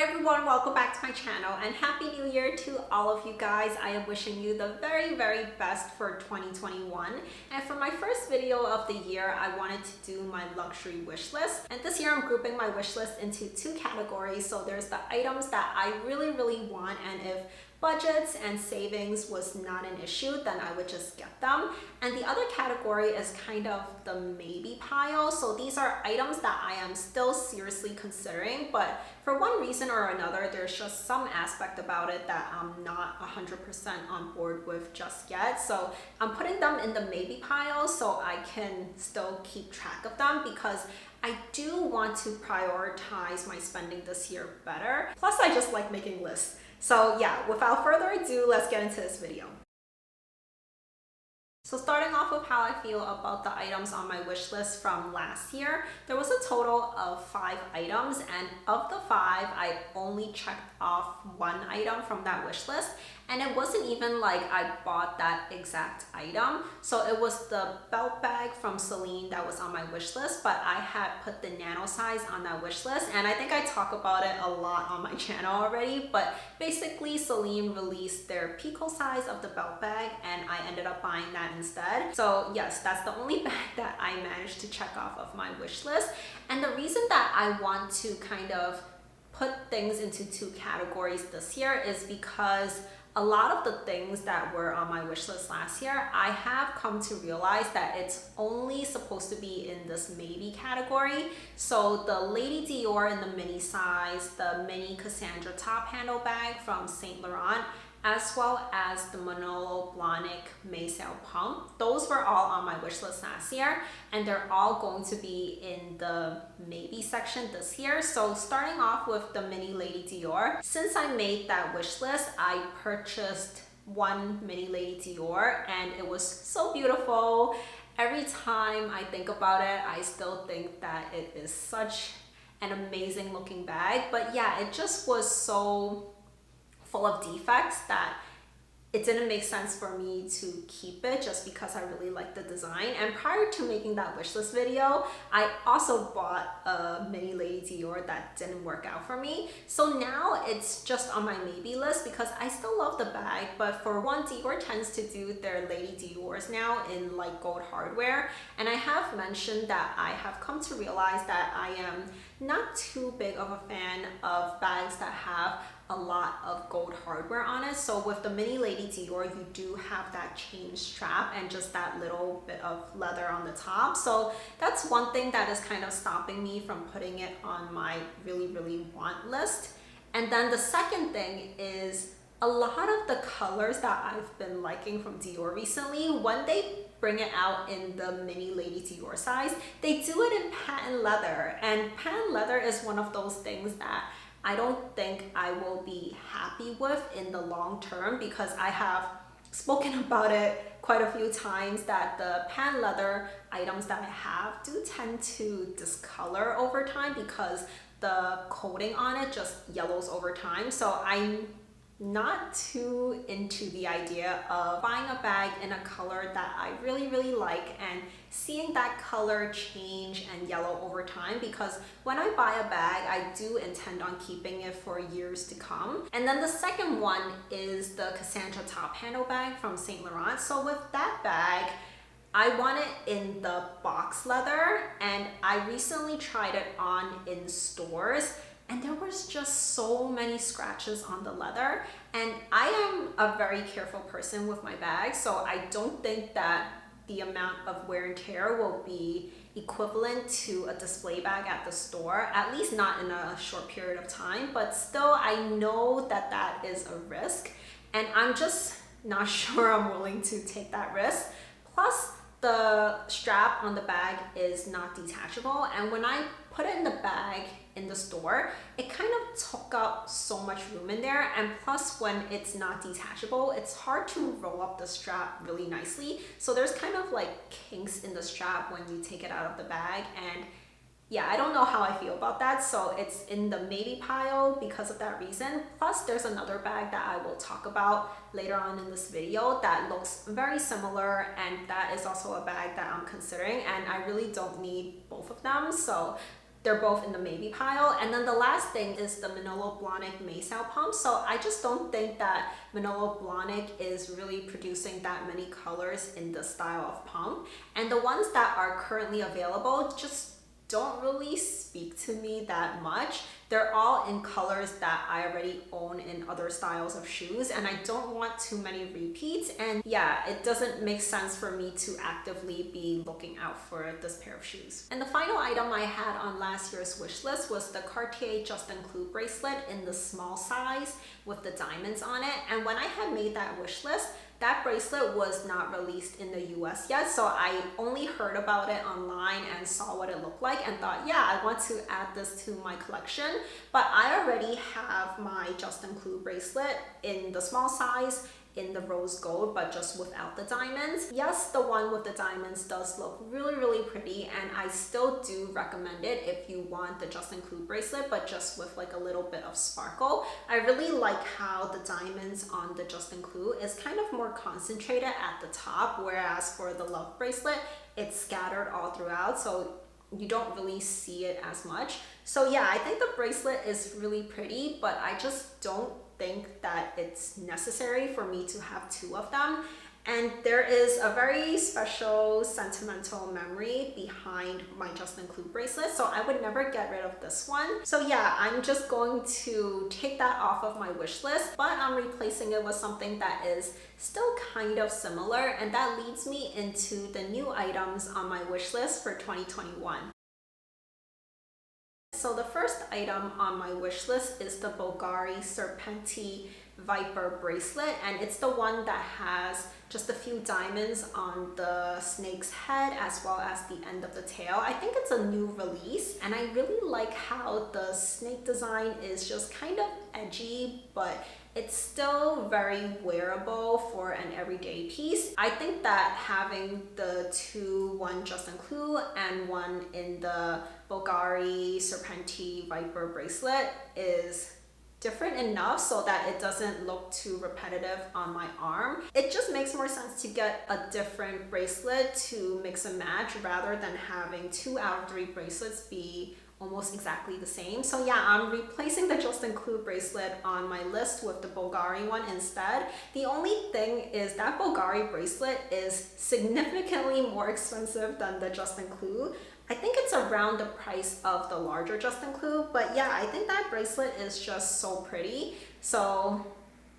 Hi everyone, welcome back to my channel and Happy New Year to all of you guys. I am wishing you the very best for 2021. And for my first video of the year, I wanted to do my luxury wish list. And this year I'm grouping my wish list into two categories. So there's the items that I really want, and if budgets and savings was not an issue, then I would just get them. And the other category is kind of the maybe pile. So these are items that I am still seriously considering, but for one reason or another, there's just some aspect about it that I'm not 100% on board with just yet. So I'm putting them in the maybe pile so I can still keep track of them, because I do want to prioritize my spending this year better. Plus, I just like making lists. So yeah, without further ado, let's get into this video. So starting off with how I feel about the items on my wish list from last year, there was a total of 5 items, and of the 5, I only checked off 1 item from that wish list. And it wasn't even like I bought that exact item. So it was the belt bag from Celine that was on my wish list, but I had put the nano size on that wish list. And I think I talk about it a lot on my channel already, but basically Celine released their pico size of the belt bag and I ended up buying that instead. So yes, that's the only bag that I managed to check off of my wish list. And the reason that I want to kind of put things into 2 categories this year is because a lot of the things that were on my wish list last year, I have come to realize that it's only supposed to be in this maybe category. So the Lady Dior in the mini size, the mini Cassandra top handle bag from Saint Laurent, as well as the Manolo Blahnik Maysail pump. Those were all on my wish list last year, and they're all going to be in the maybe section this year. So starting off with the mini Lady Dior, since I made that wish list, I purchased 1 mini Lady Dior and it was so beautiful. Every time I think about it, I still think that it is such an amazing looking bag. But yeah, it just was so full of defects that it didn't make sense for me to keep it just because I really like the design. And prior to making that wishlist video, I also bought a mini Lady Dior that didn't work out for me. So now it's just on my maybe list because I still love the bag, but for one, Dior tends to do their Lady Diors now in like gold hardware. And I have mentioned that I have come to realize that I am not too big of a fan of bags that have a lot of gold hardware on it. So with the mini Lady Dior, you do have that chain strap and just that little bit of leather on the top. So that's one thing that is kind of stopping me from putting it on my really want list. And then the second thing is a lot of the colors that I've been liking from Dior recently, when they bring it out in the mini Lady Dior size, they do it in patent leather. And patent leather is one of those things that I don't think I will be happy with in the long term, because I have spoken about it quite a few times that the patent leather items that I have do tend to discolor over time because the coating on it just yellows over time. So I'm not too into the idea of buying a bag in a color that I really like and seeing that color change and yellow over time, because when I buy a bag, I do intend on keeping it for years to come. And then the second one is the Cassandra top handle bag from Saint Laurent. So with that bag, I want it in the box leather, and I recently tried it on in stores and there was just so many scratches on the leather. And I am a very careful person with my bags, so I don't think that the amount of wear and tear will be equivalent to a display bag at the store, at least not in a short period of time. But still, I know that that is a risk, and I'm just not sure I'm willing to take that risk. Plus, the strap on the bag is not detachable, and when I put it in the bag in the store, it kind of took up so much room in there. And plus, when it's not detachable, it's hard to roll up the strap really nicely. So there's kind of like kinks in the strap when you take it out of the bag. And yeah, I don't know how I feel about that. So it's in the maybe pile because of that reason. Plus, there's another bag that I will talk about later on in this video that looks very similar, and that is also a bag that I'm considering, and I really don't need both of them. So they're both in the maybe pile. And then the last thing is the Manolo Blahnik Maysail pump. So I just don't think that Manolo Blahnik is really producing that many colors in the style of pump. And the ones that are currently available just don't really speak to me that much. They're all in colors that I already own in other styles of shoes, and I don't want too many repeats. And yeah, it doesn't make sense for me to actively be looking out for this pair of shoes. And the final item I had on last year's wish list was the Cartier Juste Clou bracelet in the small size with the diamonds on it. And when I had made that wish list, that bracelet was not released in the US yet, so I only heard about it online and saw what it looked like and thought, yeah, I want to add this to my collection. But I already have my Juste Clou bracelet in the small size, in the rose gold, but just without the diamonds. Yes, the one with the diamonds does look really, really pretty, and I still do recommend it if you want the Juste Clou bracelet, but just with like a little bit of sparkle. I really like how the diamonds on the Juste Clou is kind of more concentrated at the top, whereas for the Love bracelet, it's scattered all throughout, so you don't really see it as much. So yeah, I think the bracelet is really pretty, but I just don't think that it's necessary for me to have two of them. And there is a very special sentimental memory behind my Juste Clou bracelet, so I would never get rid of this one. So yeah, I'm just going to take that off of my wish list, but I'm replacing it with something that is still kind of similar, and that leads me into the new items on my wish list for 2021. So the first item on my wish list is the Bulgari Serpenti Viper bracelet, and it's the one that has just a few diamonds on the snake's head as well as the end of the tail. I think it's a new release, and I really like how the snake design is just kind of edgy, but it's still very wearable for an everyday piece. I think that having the two, one Juste Clou and one in the Bulgari Serpenti Viper bracelet, is different enough so that it doesn't look too repetitive on my arm. It just makes more sense to get a different bracelet to mix and match rather than having 2 out of 3 bracelets be almost exactly the same. So yeah, I'm replacing the Juste Clou bracelet on my list with the Bulgari one instead. The only thing is that Bulgari bracelet is significantly more expensive than the Juste Clou. I think it's around the price of the larger Juste Clou, but yeah, I think that bracelet is just so pretty. So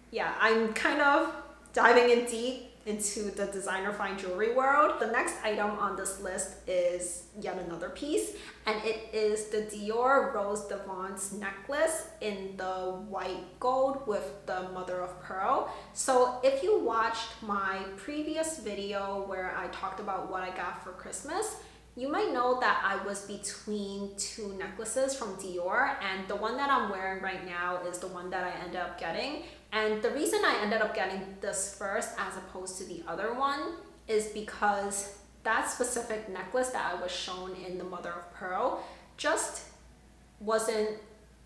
yeah, I'm kind of diving in deep into the designer fine jewelry world. The next item on this list is yet another piece, and it is the Dior Rose d'Avance necklace in the white gold with the mother of pearl. So if you watched my previous video where I talked about what I got for Christmas, you might know that I was between 2 necklaces from Dior, and the one that I'm wearing right now is the one that I ended up getting. And the reason I ended up getting this first as opposed to the other one is because that specific necklace that I was shown in the mother of pearl just wasn't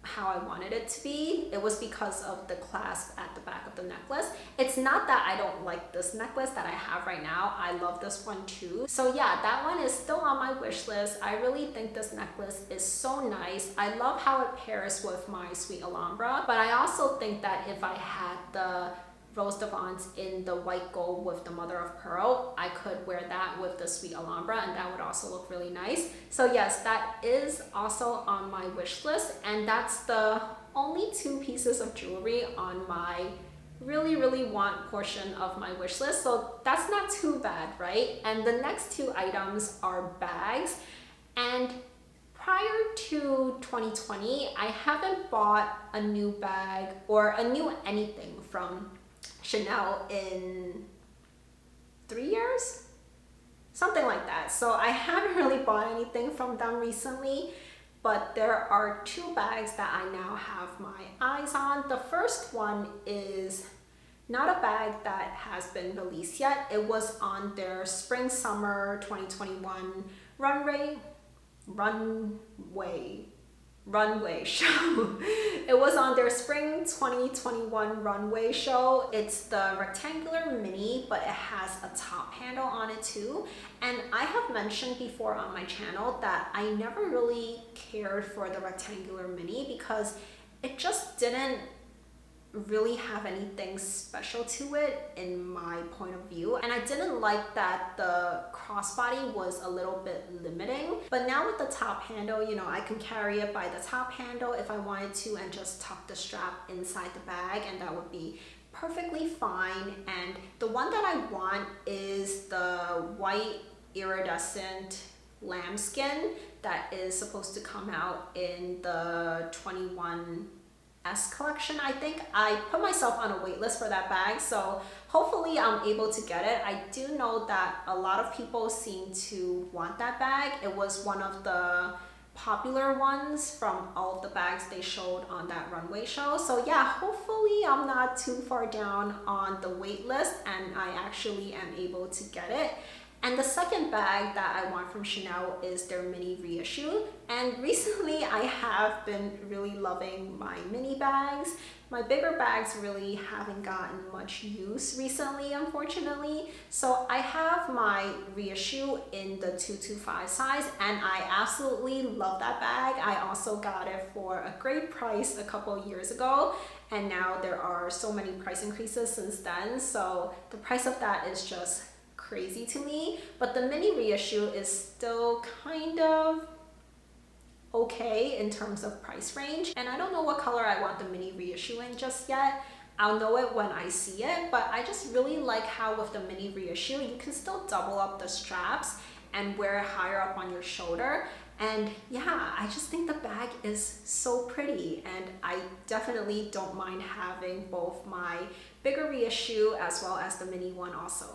how I wanted it to be. It was because of the clasp at the back of the necklace. It's not that I don't like this necklace that I have right now. I love this one too. So yeah, that one is still on my wish list. I really think this necklace is so nice. I love how it pairs with my Sweet Alhambra, but I also think that if I had the Rose d'Avance in the white gold with the mother of pearl, I could wear that with the Sweet Alhambra, and that would also look really nice. So yes, that is also on my wish list, and that's the only 2 pieces of jewelry on my really want portion of my wish list. So that's not too bad, right? And the next 2 items are bags, and prior to 2020, I haven't bought a new bag or a new anything from Chanel in 3 years, something like that. So I haven't really bought anything from them recently, but there are 2 bags that I now have my eyes on. The first one is not a bag that has been released yet. It was on their spring summer 2021 runway runway show. It was on their spring 2021 runway show. It's the rectangular mini, but it has a top handle on it too. And I have mentioned before on my channel that I never really cared for the rectangular mini because it just didn't really have anything special to it in my point of view, and I didn't like that the crossbody was a little bit limiting. But now with the top handle, you know, I can carry it by the top handle if I wanted to and just tuck the strap inside the bag, and that would be perfectly fine. And the one that I want is the white iridescent lambskin that is supposed to come out in the 21 S collection. I think I put myself on a wait list for that bag, so hopefully I'm able to get it. I do know that a lot of people seem to want that bag. It was one of the popular ones from all of the bags they showed on that runway show. So yeah, hopefully I'm not too far down on the wait list and I actually am able to get it. And the second bag that I want from Chanel is their mini reissue. And recently I have been really loving my mini bags. My bigger bags really haven't gotten much use recently, unfortunately. So I have my reissue in the 225 size and I absolutely love that bag. I also got it for a great price a couple years ago. And now there are so many price increases since then. So the price of that is just crazy to me, but the mini reissue is still kind of okay in terms of price range. And I don't know what color I want the mini reissue in just yet. I'll know it when I see it, but I just really like how with the mini reissue you can still double up the straps and wear it higher up on your shoulder. And yeah, I just think the bag is so pretty, and I definitely don't mind having both my bigger reissue as well as the mini one also.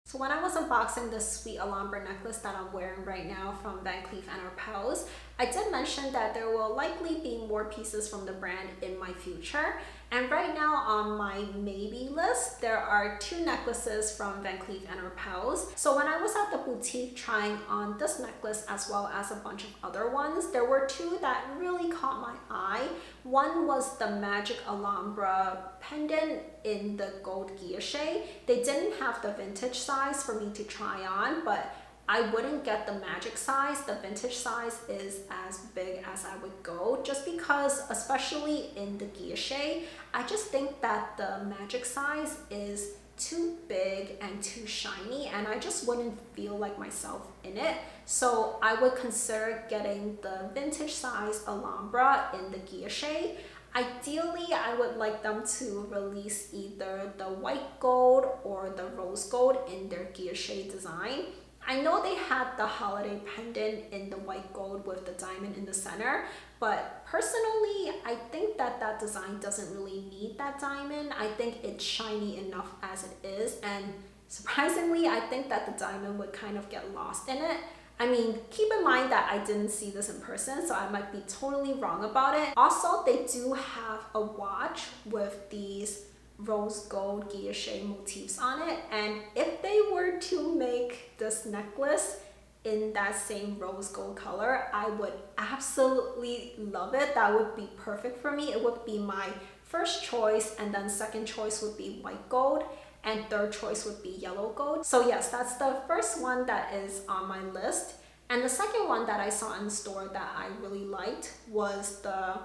So when I was unboxing this sweet Alhambra necklace that I'm wearing right now from Cleef and Arpels, I did mention that there will likely be more pieces from the brand in my future. And right now on my maybe list, there are 2 necklaces from Cleef and Arpels. So when I was at the boutique trying on this necklace as well as a bunch of other ones, there were 2 that really caught my eye. One was the Magic Alhambra pendant in the gold guilloche. They didn't have the vintage size for me to try on, but I wouldn't get the magic size. The vintage size is as big as I would go, just because, especially in the guilloche, I just think that the magic size is too big and too shiny, and I just wouldn't feel like myself in it. So I would consider getting the vintage size Alhambra in the guilloche. Ideally, I would like them to release either the white gold or the rose gold in their guilloche design. I know they had the holiday pendant in the white gold with the diamond in the center, but personally, I think that that design doesn't really need that diamond. I think it's shiny enough as it is, and surprisingly, I think that the diamond would kind of get lost in it. I mean, keep in mind that I didn't see this in person, so I might be totally wrong about it. Also, they do have a watch with these rose gold guilloche motifs on it, and if they were to make this necklace in that same rose gold color, I would absolutely love it. That would be perfect for me. It would be my first choice, and then second choice would be white gold, and third choice would be yellow gold. So yes, that's the first one that is on my list. And the second one that I saw in the store that I really liked was the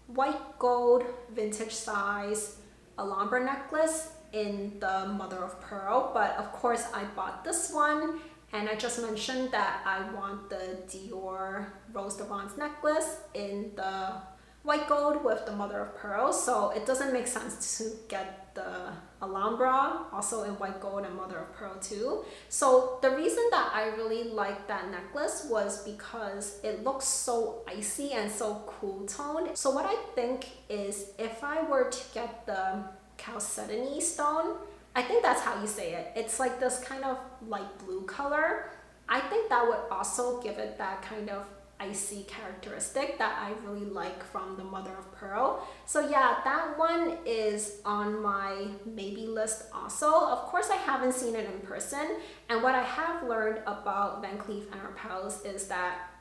white gold vintage size Alhambra necklace in the mother of pearl. But of course I bought this one, and I just mentioned that I want the Dior Rose d'Avance necklace in the white gold with the mother of pearl, so it doesn't make sense to get the Alhambra also in white gold and mother of pearl too. So the reason that I really liked that necklace was because it looks so icy and so cool toned. So what I think is, if I were to get the chalcedony stone, I think that's how you say it, it's like this kind of light blue color, I think that would also give it that kind of icy characteristic that I really like from the mother of pearl. So yeah, that one is on my maybe list also. Of course, I haven't seen it in person, and what I have learned about Cleef and Arpels is that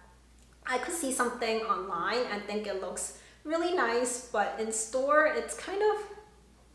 I could see something online and think it looks really nice, but in store it's kind of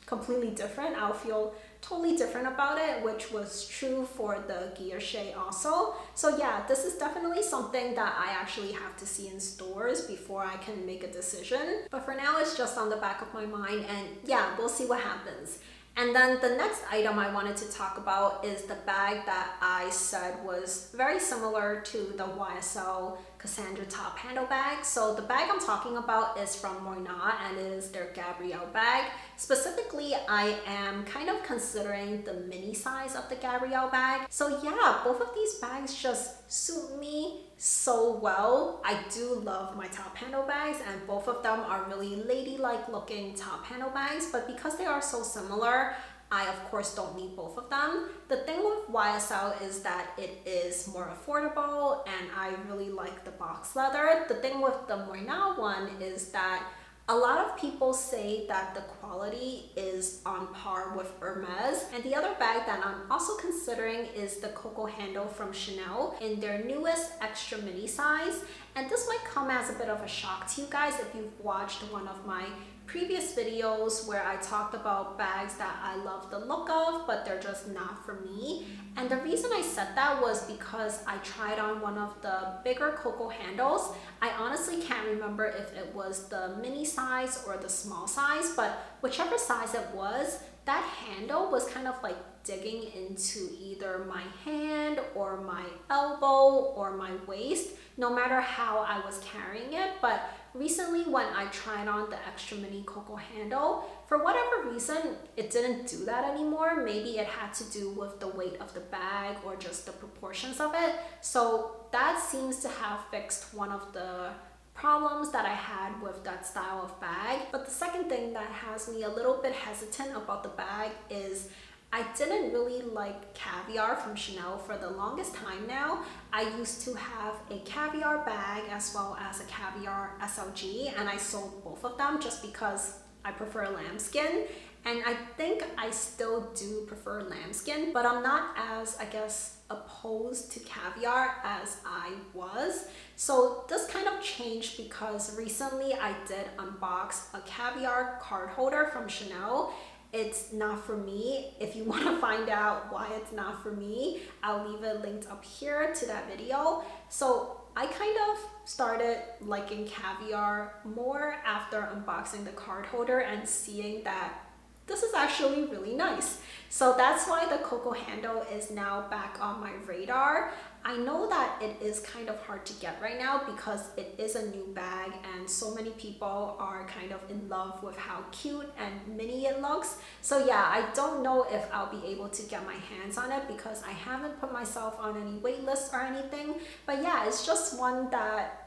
completely different. I'll feel totally different about it, which was true for the guilloche also. So yeah, this is definitely something that I actually have to see in stores before I can make a decision. But for now, it's just on the back of my mind, and yeah, we'll see what happens. And then the next item I wanted to talk about is the bag that I said was very similar to the YSL Cassandra top handle bag. So the bag I'm talking about is from Moynat, and it is their Gabrielle bag. Specifically, I am kind of considering the mini size of the Gabrielle bag. So yeah, both of these bags just suit me so well. I do love my top handle bags, and both of them are really ladylike looking top handle bags, but because they are so similar, I of course don't need both of them. The thing with YSL is that it is more affordable, and I really like the box leather. The thing with the Moynat one is that a lot of people say that the quality is on par with Hermes. And the other bag that I'm also considering is the Coco handle from Chanel in their newest extra mini size. And this might come as a bit of a shock to you guys if you've watched one of my previous videos where I talked about bags that I love the look of, but they're just not for me. And the reason I said that was because I tried on one of the bigger Coco handles. I honestly can't remember if it was the mini size or the small size, but whichever size it was, that handle was kind of like digging into either my hand or my elbow or my waist, no matter how I was carrying it. But recently when I tried on the extra mini Coco handle, for whatever reason, it didn't do that anymore. Maybe it had to do with the weight of the bag or just the proportions of it. So that seems to have fixed one of the problems that I had with that style of bag. But the second thing that has me a little bit hesitant about the bag is I didn't really like caviar from Chanel for the longest time now. I used to have a caviar bag as well as a caviar SLG, and I sold both of them just because I prefer lambskin. And I think I still do prefer lambskin, but I'm not as, I guess, opposed to caviar as I was. So this kind of changed because recently I did unbox a caviar card holder from Chanel. It's not for me. If you want to find out why it's not for me, I'll leave it linked up here to that video. So I kind of started liking caviar more after unboxing the card holder and seeing that this is actually really nice. So that's why the Coco handle is now back on my radar. I know that it is kind of hard to get right now because it is a new bag and so many people are kind of in love with how cute and mini it looks. So yeah, I don't know if I'll be able to get my hands on it because I haven't put myself on any wait lists or anything. But yeah, it's just one that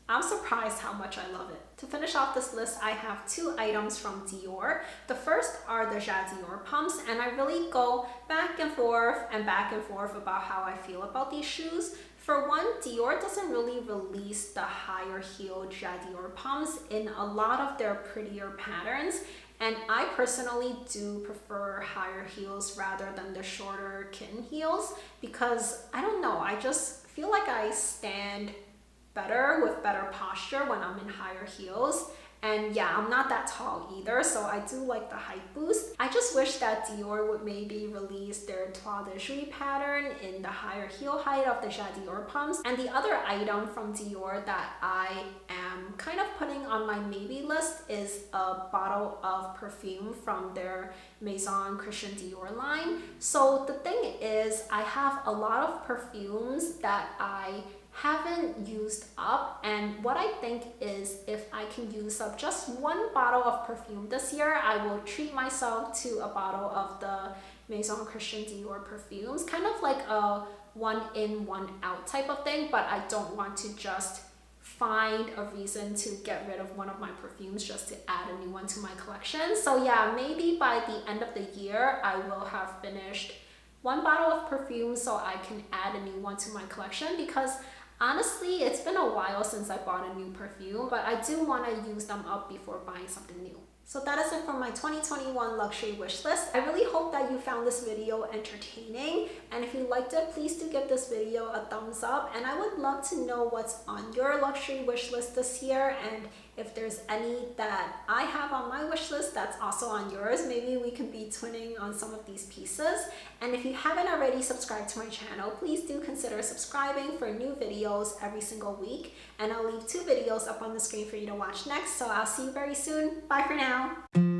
I'm surprised how much I love it. To finish off this list, I have two items from Dior. The first are the Dior pumps, and I really go back and forth about how I feel about these shoes. For one, Dior doesn't really release the higher heel Dior pumps in a lot of their prettier patterns. And I personally do prefer higher heels rather than the shorter kitten heels because I don't know, I just feel like I stand better with better posture when I'm in higher heels. And yeah, I'm not that tall either, so I do like the height boost. I just wish that Dior would maybe release their Toile de Jouy pattern in the higher heel height of the Dior pumps. And the other item from Dior that I am kind of putting on my maybe list is a bottle of perfume from their Maison Christian Dior line. So the thing is, I have a lot of perfumes that I haven't used up, and what I think is if I can use up just one bottle of perfume this year, I will treat myself to a bottle of the Maison Christian Dior perfumes, kind of like a one in, one out type of thing, but I don't want to just find a reason to get rid of one of my perfumes just to add a new one to my collection. So yeah, maybe by the end of the year, I will have finished one bottle of perfume so I can add a new one to my collection because honestly, it's been a while since I bought a new perfume, but I do want to use them up before buying something new. So that is it for my 2021 luxury wish list. I really hope that you found this video entertaining, and if you liked it, please do give this video a thumbs up, and I would love to know what's on your luxury wish list this year, and if there's any that I have on my wish list that's also on yours. Maybe we could be twinning on some of these pieces. And if you haven't already subscribed to my channel, please do consider subscribing for new videos every single week, and I'll leave 2 videos up on the screen for you to watch next. So I'll see you very soon. Bye for now.